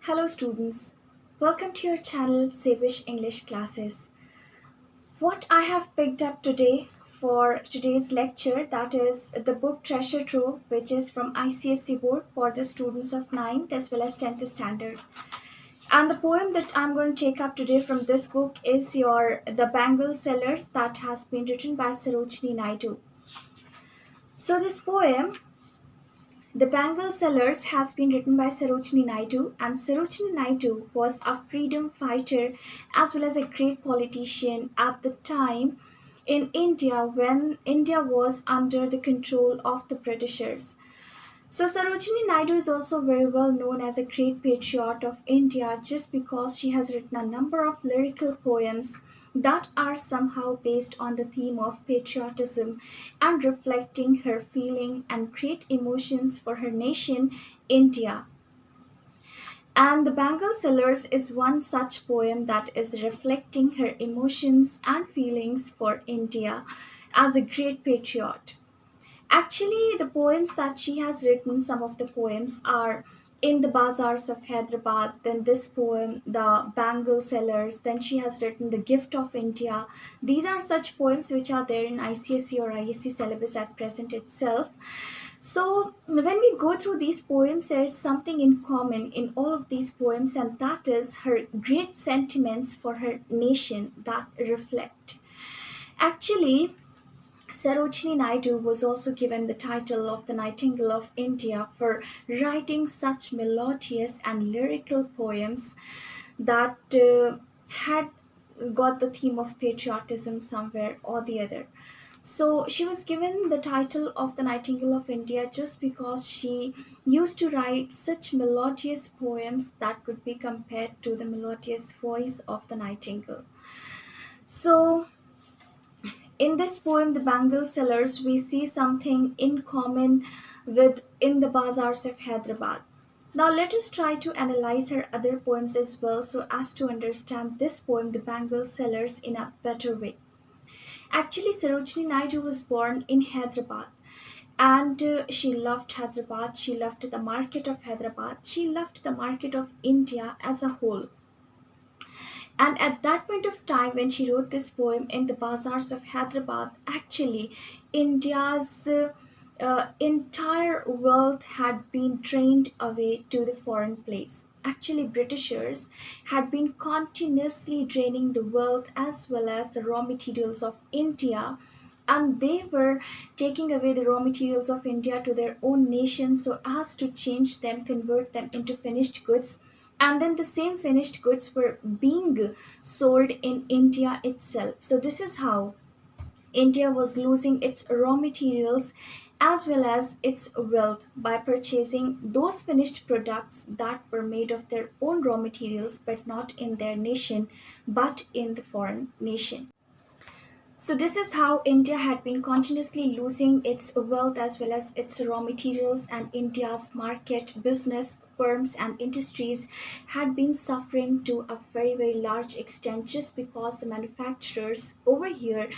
Hello students, welcome to your channel Savish English Classes. What I have picked up today for today's lecture, that is the book Treasure Trove, which is from ICSE board for the students of 9th as well as 10th standard. And the poem that I'm going to take up today from this book is The Bangle Sellers, that has been written by Sarojini Naidu. So this poem, The Bangle Sellers, has been written by Sarojini Naidu, and Sarojini Naidu was a freedom fighter as well as a great politician at the time in India when India was under the control of the Britishers. So Sarojini Naidu is also very well known as a great patriot of India just because she has written a number of lyrical poems that are somehow based on the theme of patriotism and reflecting her feeling and great emotions for her nation, India. And The Bangle Sellers is one such poem that is reflecting her emotions and feelings for India as a great patriot. Actually, the poems that she has written, some of the poems are in the bazaars of Hyderabad, then this poem, The Bangle Sellers, then she has written The Gift of India. These are such poems which are there in ICSE or ISC syllabus at present itself. So, when we go through these poems, there is something in common in all of these poems, and that is her great sentiments for her nation that reflect. Actually, Sarojini Naidu was also given the title of the Nightingale of India for writing such melodious and lyrical poems that had got the theme of patriotism somewhere or the other. So she was given the title of the Nightingale of India just because she used to write such melodious poems that could be compared to the melodious voice of the nightingale. So in this poem, The Bangle Sellers, we see something in common with In the Bazaars of Hyderabad. Now, let us try to analyze her other poems as well so as to understand this poem, The Bangle Sellers, in a better way. Actually, Sarojini Naidu was born in Hyderabad and she loved Hyderabad, she loved the market of Hyderabad, she loved the market of India as a whole. And at that point of time, when she wrote this poem in the bazaars of Hyderabad, actually, India's entire wealth had been drained away to the foreign place. Actually, Britishers had been continuously draining the wealth as well as the raw materials of India, and they were taking away the raw materials of India to their own nation so as to change them, convert them into finished goods, and then the same finished goods were being sold in India itself. So this is how India was losing its raw materials as well as its wealth by purchasing those finished products that were made of their own raw materials but not in their nation but in the foreign nation. So, this is how India had been continuously losing its wealth as well as its raw materials, and India's market, business, firms, and industries had been suffering to a very, very large extent just because the manufacturers over here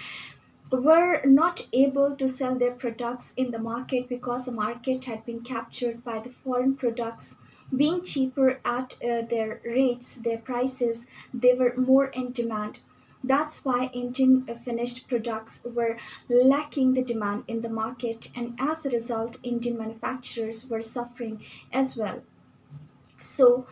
were not able to sell their products in the market because the market had been captured by the foreign products being cheaper at their rates, their prices, they were more in demand. That's why Indian finished products were lacking the demand in the market, and as a result, Indian manufacturers were suffering as well. So,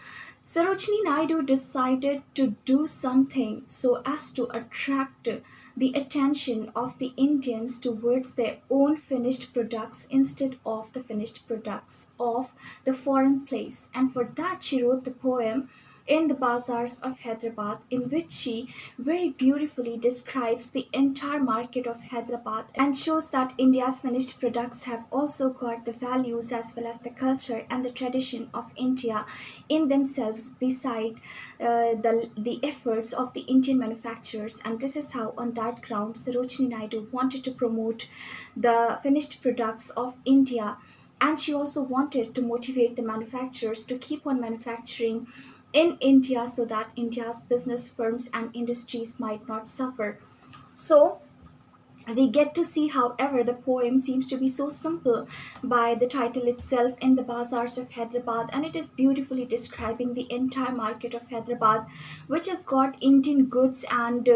Sarojini Naidu decided to do something so as to attract the attention of the Indians towards their own finished products instead of the finished products of the foreign place. And for that, she wrote the poem in the bazaars of Hyderabad, in which she very beautifully describes the entire market of Hyderabad and shows that India's finished products have also got the values as well as the culture and the tradition of India in themselves, beside the efforts of the Indian manufacturers. And this is how, on that ground, Sarojini Naidu wanted to promote the finished products of India. And she also wanted to motivate the manufacturers to keep on manufacturing in India so that India's business firms and industries might not suffer. So, We get to see, however, the poem seems to be so simple by the title itself, In the Bazaars of Hyderabad, and it is beautifully describing the entire market of Hyderabad, which has got Indian goods and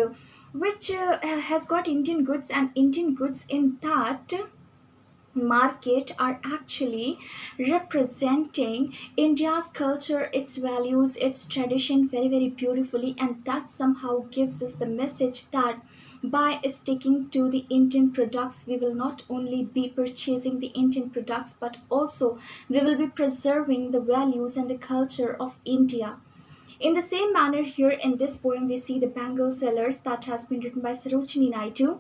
which has got Indian goods, and Indian goods in that market are actually representing India's culture, its values, its tradition very, very beautifully, and that somehow gives us the message that by sticking to the Indian products, we will not only be purchasing the Indian products, but also we will be preserving the values and the culture of India. In the same manner, here in this poem, we see the Bangle sellers that has been written by Sarojini Naidu.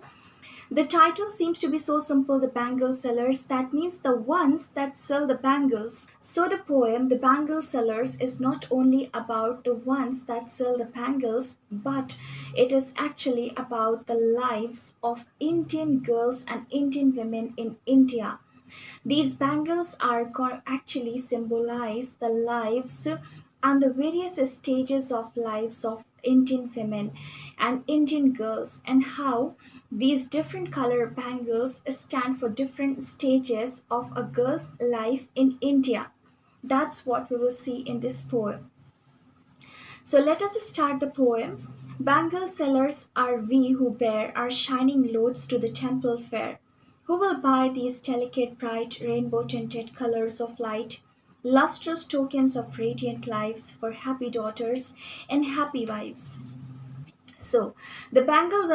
The title seems to be so simple, the bangle sellers, that means the ones that sell the bangles. So the poem, The Bangle Sellers, is not only about the ones that sell the bangles, but it is actually about the lives of Indian girls and Indian women in India. These bangles are actually symbolize the lives and the various stages of lives of Indian women and Indian girls, and how these different color bangles stand for different stages of a girl's life in India. That's what we will see in this poem. So let us start the poem. Bangle sellers are we who bear our shining loads to the temple fair. Who will buy these delicate, bright, rainbow tinted colors of light, lustrous tokens of radiant lives for happy daughters and happy wives? So the bangle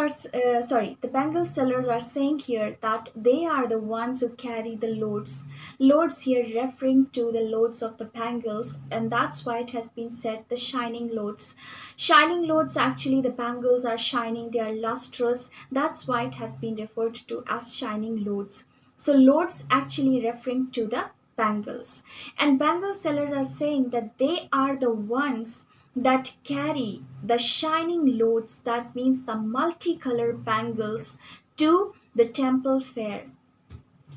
sellers are saying here that they are the ones who carry the loads. Loads here referring to the loads of the bangles, and that's why it has been said the shining loads. Shining loads, actually, the bangles are shining, they are lustrous. That's why it has been referred to as shining loads. So loads actually referring to the bangles. And bangle sellers are saying that they are the ones that carry the shining loads, that means the multicolored bangles, to the temple fair.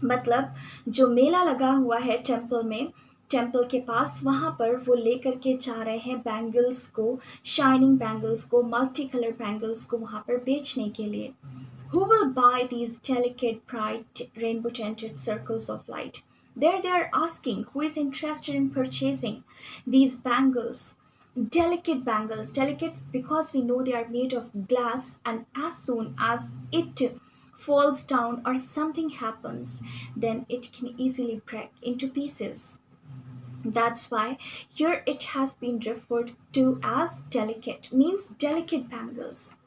मतलब जो मेला लगा हुआ है temple में, temple के पास, वहाँ पर वो लेकर के जा रहे हैं बैंगल्स को, शाइनिंग बैंगल्स को, मल्टी कलर बैंगल्स को वहाँ पर बेचने के लिए. Who will buy these delicate, bright, rainbow tinted circles of light? There they are asking who is interested in purchasing these bangles. Delicate bangles, delicate because we know they are made of glass, and as soon as it falls down or something happens, then it can easily break into pieces. That's why here it has been referred to as delicate, means delicate bangles.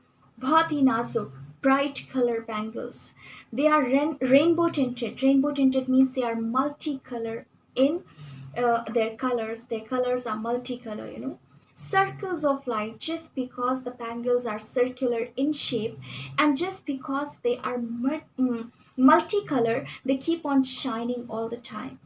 बहुत ही नाजुक, bright color bangles. They are rainbow tinted. Rainbow tinted means they are multicolor in their colors. Their colors are multicolor, you know. Circles of light, just because the bangles are circular in shape and just because they are multicolor, they keep on shining all the time.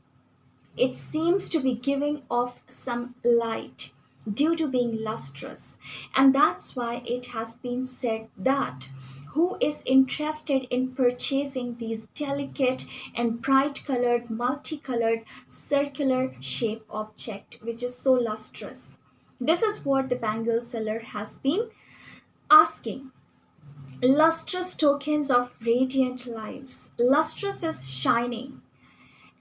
It seems to be giving off some light due to being lustrous, and that's why it has been said that who is interested in purchasing these delicate and bright colored, multicolored, circular shape object which is so lustrous. This is what the bangle seller has been asking. Lustrous tokens of radiant lives. Lustrous is shining,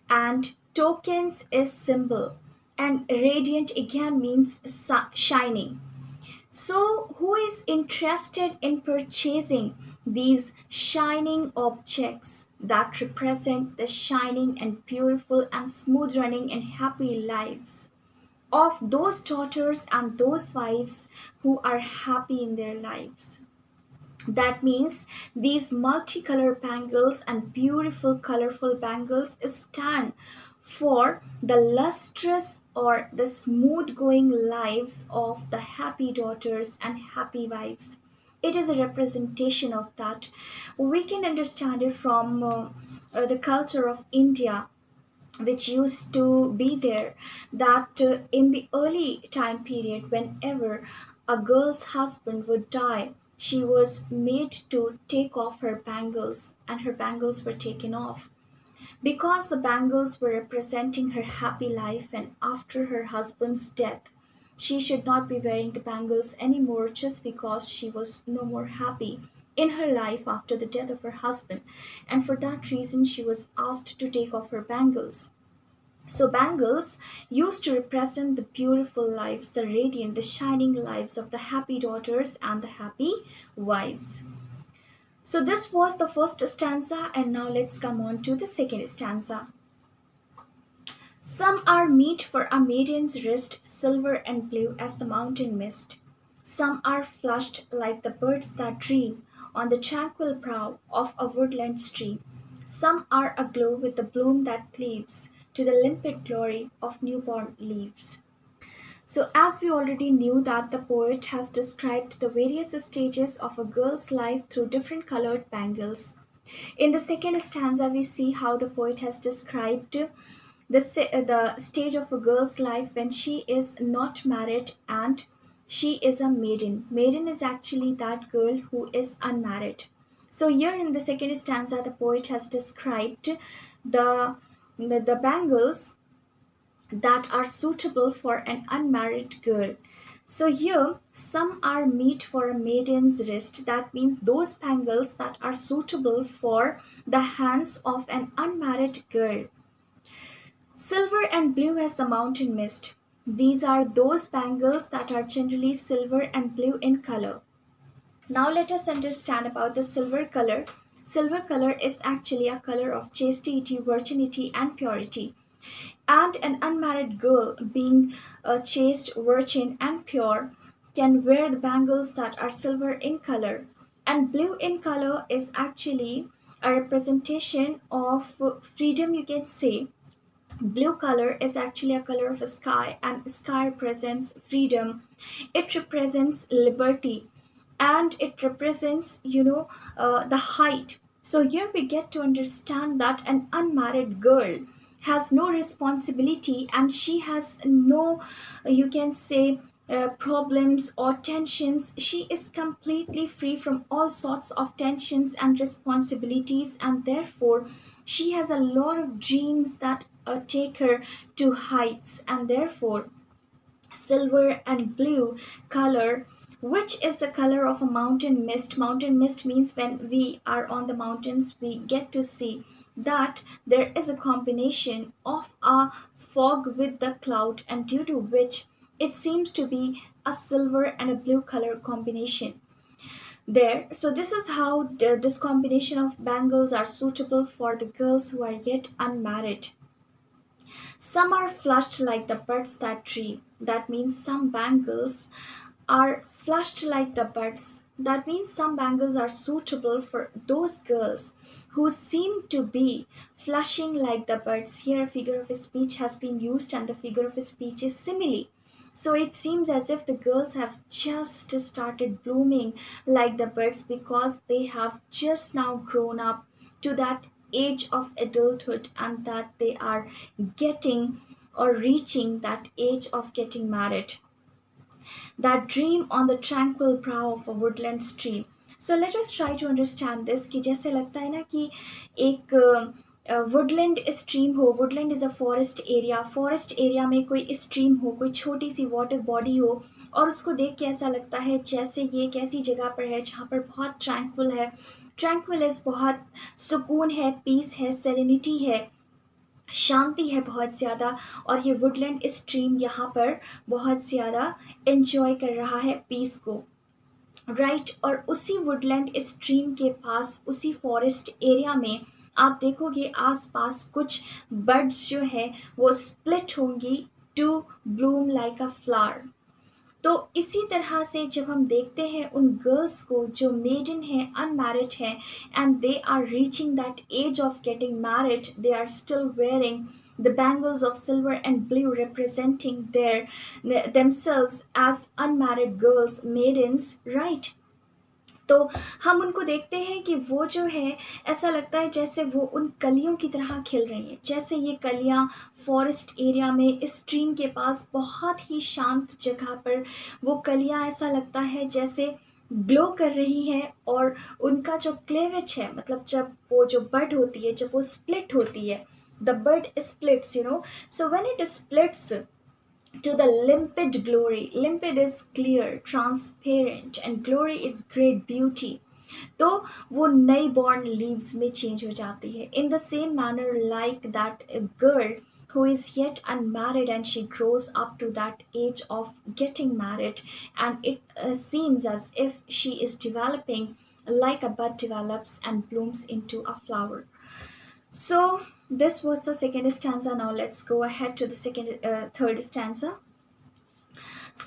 and tokens is symbol, and radiant again means shining. So who is interested in purchasing these shining objects that represent the shining and beautiful and smooth running and happy lives of those daughters and those wives who are happy in their lives? That means these multicolor bangles and beautiful colorful bangles stand for the lustrous or the smooth going lives of the happy daughters and happy wives. It is a representation of that. We can understand it from the culture of India, which used to be there, that in the early time period, whenever a girl's husband would die, she was made to take off her bangles, and her bangles were taken off because the bangles were representing her happy life, and after her husband's death she should not be wearing the bangles anymore just because she was no more happy. in her life after the death of her husband, and for that reason, she was asked to take off her bangles. So, bangles used to represent the beautiful lives, the radiant, the shining lives of the happy daughters and the happy wives. So, this was the first stanza, and now let's come on to the second stanza. Some are meet for a maiden's wrist, silver and blue as the mountain mist. Some are flushed like the birds that dream on the tranquil prow of a woodland stream. Some are aglow with the bloom that cleaves to the limpid glory of newborn leaves. So, as we already knew that the poet has described the various stages of a girl's life through different colored bangles. In the second stanza, we see how the poet has described the stage of a girl's life when she is not married and she is a maiden. Maiden is actually that girl who is unmarried. So here in the second stanza, the poet has described the the bangles that are suitable for an unmarried girl. So here, some are meet for a maiden's wrist. That means those bangles that are suitable for the hands of an unmarried girl. Silver and blue as the mountain mist. These are those bangles that are generally silver and blue in color. Now let us understand about the silver color. Silver color is actually a color of chastity, virginity, and purity. And an unmarried girl, being a chaste, virgin, and pure, can wear the bangles that are silver in color. And blue in color is actually a representation of freedom, you can say. Blue color is actually a color of a sky, and sky represents freedom. It represents liberty, and it represents, the height. So here we get to understand that an unmarried girl has no responsibility, and she has no, you can say, problems or tensions. She is completely free from all sorts of tensions and responsibilities, and therefore she has a lot of dreams that take her to heights. And therefore silver and blue color, which is the color of a mountain mist. Mountain mist means when we are on the mountains, we get to see that there is a combination of a fog with the cloud, and due to which it seems to be a silver and a blue color combination there. So this is how this combination of bangles are suitable for the girls who are yet unmarried. Some are flushed like the buds that tree. That means some bangles are flushed like the buds. That means some bangles are suitable for those girls who seem to be flushing like the buds. Here, a figure of speech has been used, and the figure of speech is simile. So it seems as if the girls have just started blooming like the buds because they have just now grown up to that age of adulthood, and that they are getting or reaching that age of getting married, that dream on the tranquil brow of a woodland stream. So let us try to understand this कि जैसे लगता है ना कि एक Woodland stream हो. Woodland is a forest area में कोई स्ट्रीम हो, कोई छोटी सी वाटर बॉडी हो, और उसको देख के ऐसा लगता है जैसे ये एक ऐसी जगह पर है जहाँ पर बहुत ट्रैंक्विल है. ट्रैंक्विल इज़ बहुत सुकून है, पीस है, सेरेनिटी है, शांति है बहुत ज़्यादा. और ये वुडलैंड स्ट्रीम यहाँ पर बहुत ज़्यादा एंजॉय कर रहा है पीस को, राइट. और उसी वुडलैंड स्ट्रीम के पास, उसी फॉरेस्ट एरिया में आप देखोगे आसपास कुछ बर्ड्स जो है वो स्प्लिट होंगी to bloom like a flower. तो इसी तरह से जब हम देखते हैं उन गर्ल्स को जो मेडन हैं, अनमैरिड हैं, and they are reaching that age of getting married, they are still wearing the bangles of silver and blue representing themselves as unmarried girls, maidens, right. तो हम उनको देखते हैं कि वो जो है ऐसा लगता है जैसे वो उन कलियों की तरह खिल रही हैं, जैसे ये कलियां फॉरेस्ट एरिया में स्ट्रीम के पास बहुत ही शांत जगह पर वो कलियां ऐसा लगता है जैसे ग्लो कर रही हैं. और उनका जो क्लेवेज है, मतलब जब वो जो बड होती है, जब वो स्प्लिट होती है, the bud splits, so when it splits to the limpid glory, limpid is clear, transparent, and glory is great beauty. तो वो नई बॉर्न लीव्स में चेंज हो जाती है. In the same manner like that girl who is yet unmarried and she grows up to that age of getting married, and it seems as if she is developing like a bud develops and blooms into a flower. So this was the second stanza. Now let's go ahead to the third stanza.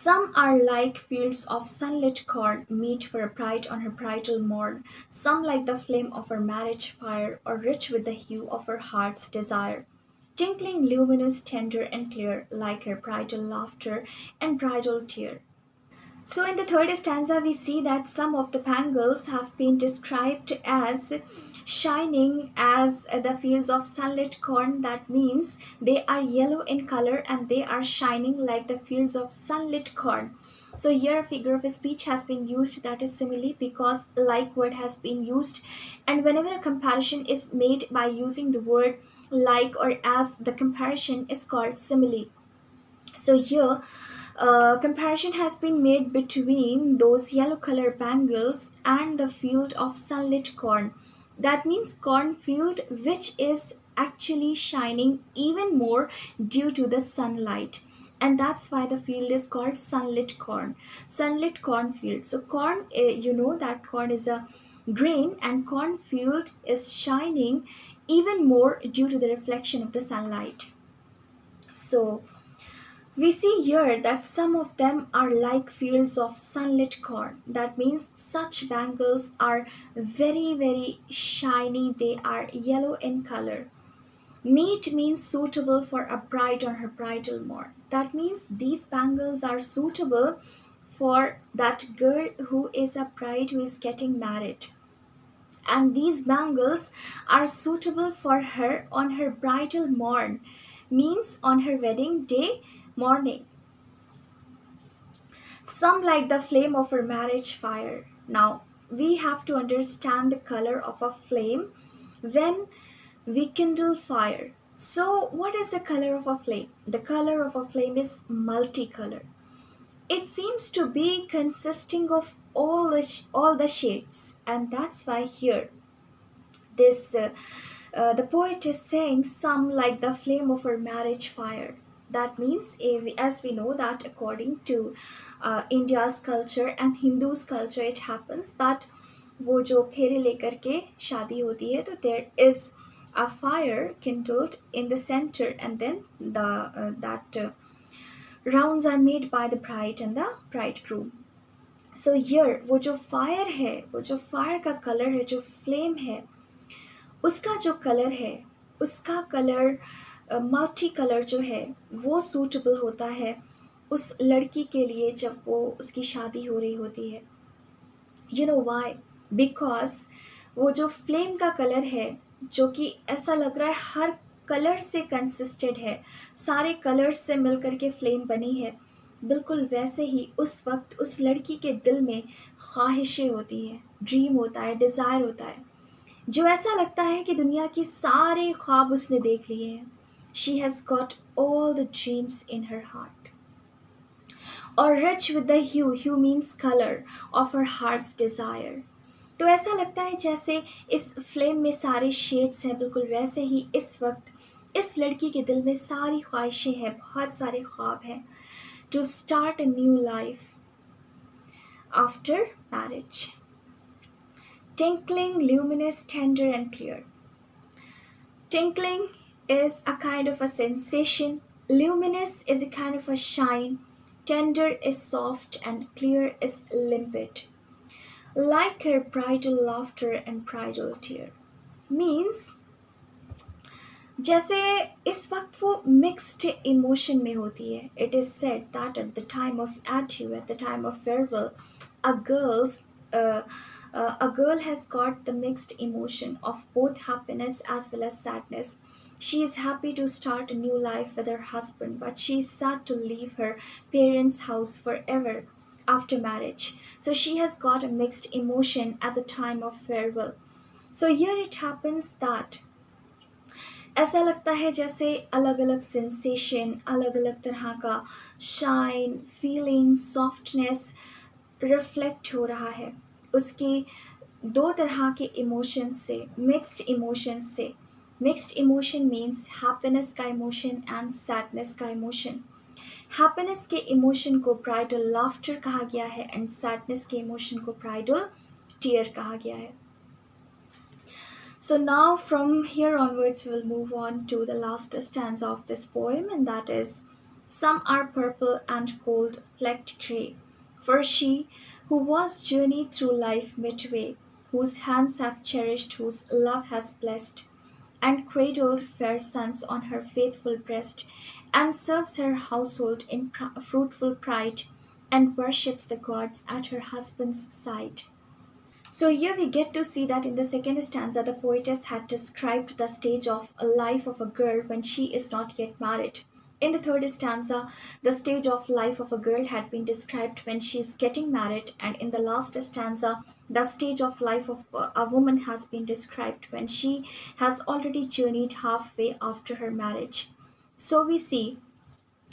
Some are like fields of sunlit corn, meet for a bride on her bridal morn. Some like the flame of her marriage fire, or rich with the hue of her heart's desire. Tinkling, luminous, tender, and clear, like her bridal laughter and bridal tear. So, in the third stanza, we see that some of the bangles have been described as shining as the fields of sunlit corn. That means they are yellow in color and they are shining like the fields of sunlit corn. So, here a figure of speech has been used, that is simile, because like word has been used. And whenever a comparison is made by using the word like or as, the comparison is called simile. So here, comparison has been made between those yellow color bangles and the field of sunlit corn. That means cornfield which is actually shining even more due to the sunlight. And that's why the field is called sunlit cornfield. So corn, you know that corn is a grain, and cornfield is shining even more due to the reflection of the sunlight. So we see here that some of them are like fields of sunlit corn. That means such bangles are very, very shiny. They are yellow in color. Meet means suitable for a bride on her bridal morn. That means these bangles are suitable for that girl who is a bride who is getting married. And these bangles are suitable for her on her bridal morn, means on her wedding day morning. Some like the flame of her marriage fire. Now, we have to understand the color of a flame when we kindle fire. So, what is the color of a flame? The color of a flame is multicolor. It seems to be consisting of all the shades, and that's why here this the poet is saying some like the flame of her marriage fire. That means, as we know that according to India's culture and Hindus culture, it happens that वो जो फेरे लेकर के शादी होती है, तो there is a fire kindled in the center, and then the that rounds are made by the bride and the bridegroom. So here वो जो फायर है, वो जो फायर का कलर है, जो फ्लेम है, उसका जो कलर है, उसका कलर मल्टी कलर जो है वो सूटेबल होता है उस लड़की के लिए जब वो उसकी शादी हो रही होती है. You know why? बिकॉज वो जो फ्लेम का कलर है, जो कि ऐसा लग रहा है हर कलर से कंसिस्टेड है, सारे कलर्स से मिलकर के फ्लेम बनी है, बिल्कुल वैसे ही उस वक्त उस लड़की के दिल में ख्वाहिशें होती है, ड्रीम होता है, डिज़ायर होता है, जो ऐसा लगता है कि दुनिया की सारे ख्वाब उसने देख लिए हैं. She has got all the dreams in her heart. और rich with the hue means colour of her heart's desire. तो ऐसा लगता है जैसे इस फ्लेम में सारे शेड्स हैं, बिल्कुल वैसे ही इस वक्त इस लड़की के दिल में सारी ख्वाहिशें हैं, बहुत सारे ख्वाब हैं. To start a new life after marriage. Tinkling, luminous, tender, and clear. Tinkling is a kind of a sensation. Luminous is a kind of a shine. Tender is soft, and clear is limpid. Like her bridal laughter and bridal tear. Means जैसे इस वक्त वो mixed emotion में होती है. It is said that at the time of adieu, at the time of farewell, a girl has got the mixed emotion of both happiness as well as sadness. She is happy to start a new life with her husband, but she is sad to leave her parents' house forever after marriage. So she has got a mixed emotion at the time of farewell. So here it happens that ऐसा लगता है जैसे अलग अलग sensation, अलग अलग तरह का शाइन, फीलिंग, सॉफ्टनेस रिफ्लेक्ट हो रहा है उसकी दो तरह के इमोशन से, मिक्स्ड इमोशन से. मिक्स्ड इमोशन मीन्स हैप्पीनेस का इमोशन एंड सैडनेस का इमोशन. हैप्पीनेस के इमोशन को ब्राइडल लाफ्टर कहा गया है एंड सैडनेस के इमोशन को ब्राइडल टीयर कहा गया है. So now from here onwards we'll move on to the last stanza of this poem, and that is, some are purple and gold flecked grey, for she who was journeyed through life midway, whose hands have cherished, whose love has blessed, and cradled fair sons on her faithful breast, and serves her household in fruitful pride, and worships the gods at her husband's side. So here we get to see that in the second stanza, the poetess had described the stage of a life of a girl when she is not yet married. In the third stanza, the stage of life of a girl had been described when she is getting married, and in the last stanza, the stage of life of a woman has been described when she has already journeyed halfway after her marriage. So we see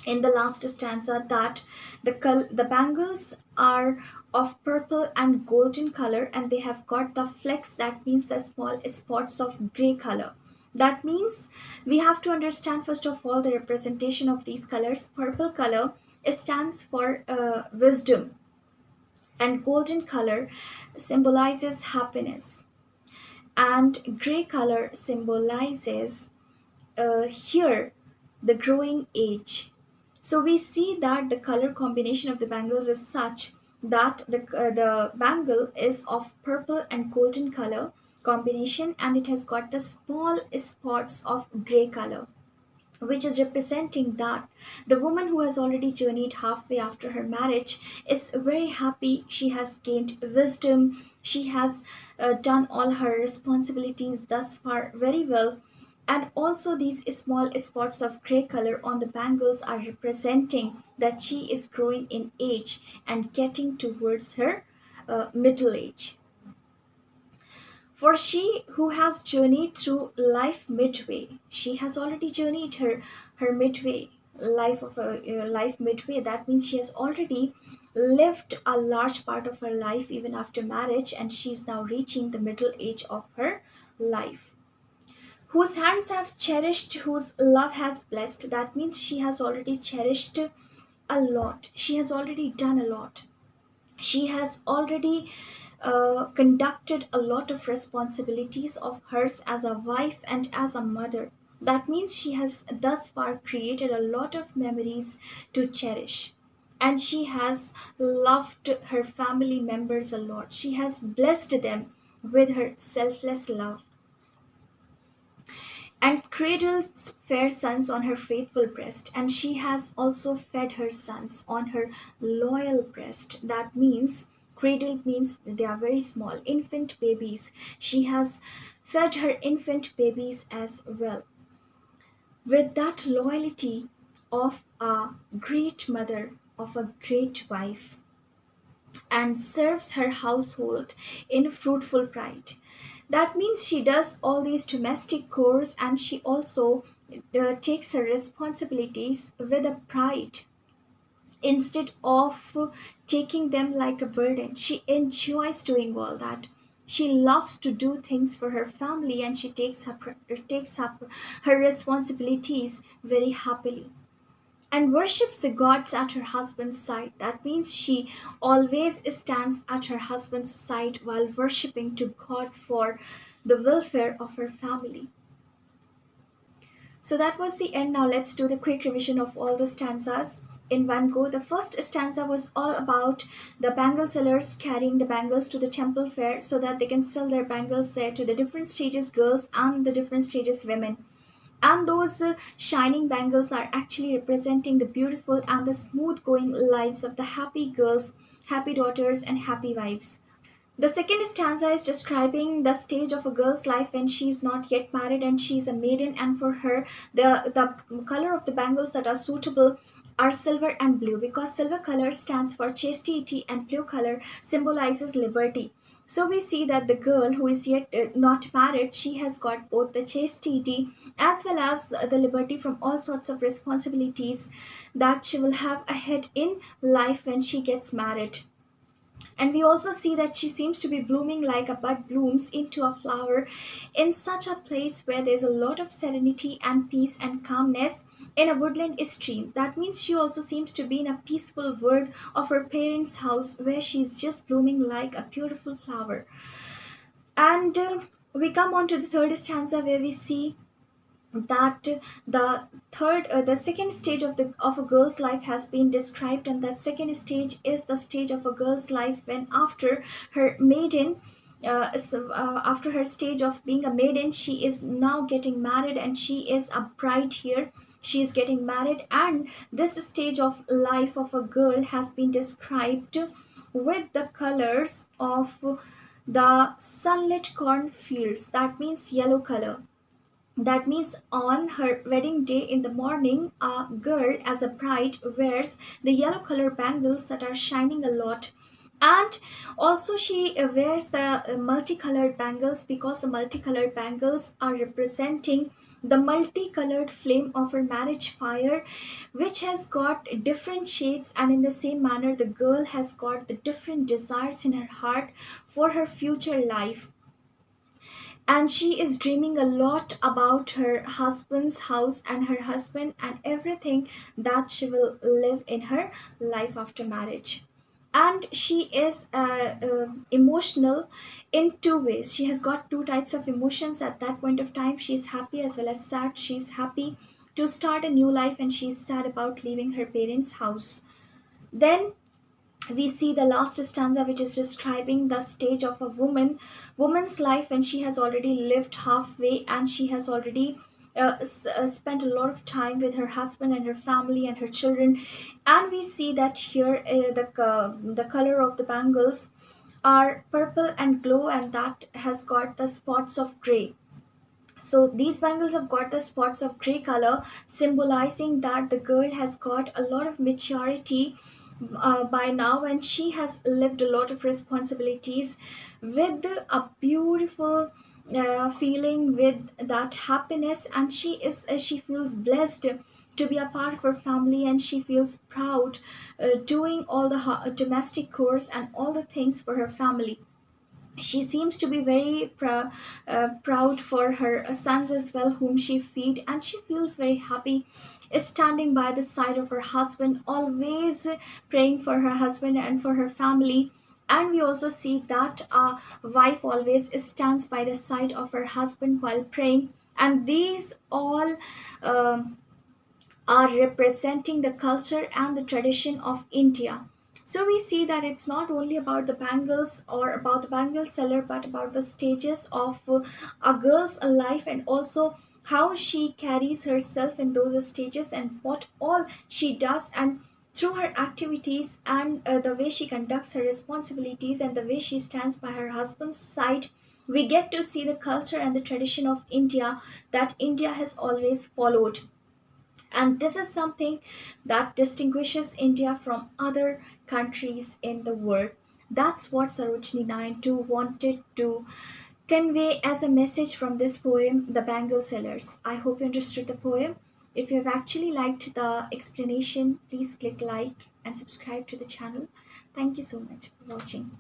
in the last stanza that the bangles are of purple and golden color, and they have got the flecks, that means the small spots of gray color. That means we have to understand first of all the representation of these colors. Purple color stands for wisdom, and golden color symbolizes happiness, and gray color symbolizes here the growing age. So we see that the color combination of the bangles is such that the bangle is of purple and golden color combination, and it has got the small spots of gray color, which is representing that the woman who has already journeyed halfway after her marriage is very happy. She has gained wisdom. She has done all her responsibilities thus far very well. And also, these small spots of gray color on the bangles are representing that she is growing in age and getting towards her middle age. For she who has journeyed through life midway, she has already journeyed her midway life of a life midway. That means she has already lived a large part of her life even after marriage, and she is now reaching the middle age of her life. Whose hands have cherished, whose love has blessed. That means she has already cherished a lot. She has already done a lot. She has already conducted a lot of responsibilities of hers as a wife and as a mother. That means she has thus far created a lot of memories to cherish. And she has loved her family members a lot. She has blessed them with her selfless love, and cradled fair sons on her faithful breast, and she has also fed her sons on her loyal breast. That means cradled means they are very small infant babies. She has fed her infant babies as well with that loyalty of a great mother, of a great wife, and serves her household in fruitful pride. That means she does all these domestic chores, and she also takes her responsibilities with a pride instead of taking them like a burden. She enjoys doing all that. She loves to do things for her family, and she takes up her responsibilities very happily, and worships the gods at her husband's side. That means she always stands at her husband's side while worshipping to God for the welfare of her family. So that was the end. Now let's do the quick revision of all the stanzas in one go. The first stanza was all about the bangle sellers carrying the bangles to the temple fair so that they can sell their bangles there to the different stages girls and the different stages women. And those shining bangles are actually representing the beautiful and the smooth going lives of the happy girls, happy daughters, and happy wives. The second stanza is describing the stage of a girl's life when she is not yet married and she is a maiden, and for her, the color of the bangles that are suitable are silver and blue, because silver color stands for chastity and blue color symbolizes liberty. So we see that the girl who is yet not married, she has got both the chastity as well as the liberty from all sorts of responsibilities that she will have ahead in life when she gets married. And we also see that she seems to be blooming like a bud blooms into a flower in such a place where there's a lot of serenity and peace and calmness in a woodland stream. That means she also seems to be in a peaceful world of her parents' house where she's just blooming like a beautiful flower. And we come on to the third stanza where we see that the second stage of a girl's life has been described, and that second stage is the stage of a girl's life when after her maiden after her stage of being a maiden, she is now getting married and she is a bride here. She is getting married, and this stage of life of a girl has been described with the colors of the sunlit cornfields. That means yellow color. That means on her wedding day in the morning, a girl as a bride wears the yellow color bangles that are shining a lot. And also, she wears the multicolored bangles because the multicolored bangles are representing the multicolored flame of her marriage fire, which has got different shades. And in the same manner, the girl has got the different desires in her heart for her future life, and she is dreaming a lot about her husband's house and her husband and everything that she will live in her life after marriage. And she is emotional in two ways. She has got two types of emotions at that point of time. She is happy as well as sad. She is happy to start a new life, and she is sad about leaving her parents house. Then we see the last stanza, which is describing the stage of a woman's life when she has already lived halfway, and she has already spent a lot of time with her husband and her family and her children. And we see that here the color of the bangles are purple and glow, and that has got the spots of gray. So these bangles have got the spots of gray color, symbolizing that the girl has got a lot of maturity by now, and she has lived a lot of responsibilities with a beautiful feeling, with that happiness, and she feels blessed to be a part of her family, and she feels proud doing all the domestic chores and all the things for her family. She seems to be very proud for her sons as well, whom she feed, and she feels very happy standing by the side of her husband, always praying for her husband and for her family. And we also see that a wife always stands by the side of her husband while praying, and these all are representing the culture and the tradition of India. So we see that it's not only about the bangles or about the bangle seller, but about the stages of a girl's life, and also how she carries herself in those stages and what all she does, and through her activities and the way she conducts her responsibilities and the way she stands by her husband's side, we get to see the culture and the tradition of India that India has always followed. And this is something that distinguishes India from other countries in the world. That's what Sarojini Naidu wanted to convey as a message from this poem, The Bangle Sellers. I hope you understood the poem. If you have actually liked the explanation, please click like and subscribe to the channel. Thank you so much for watching.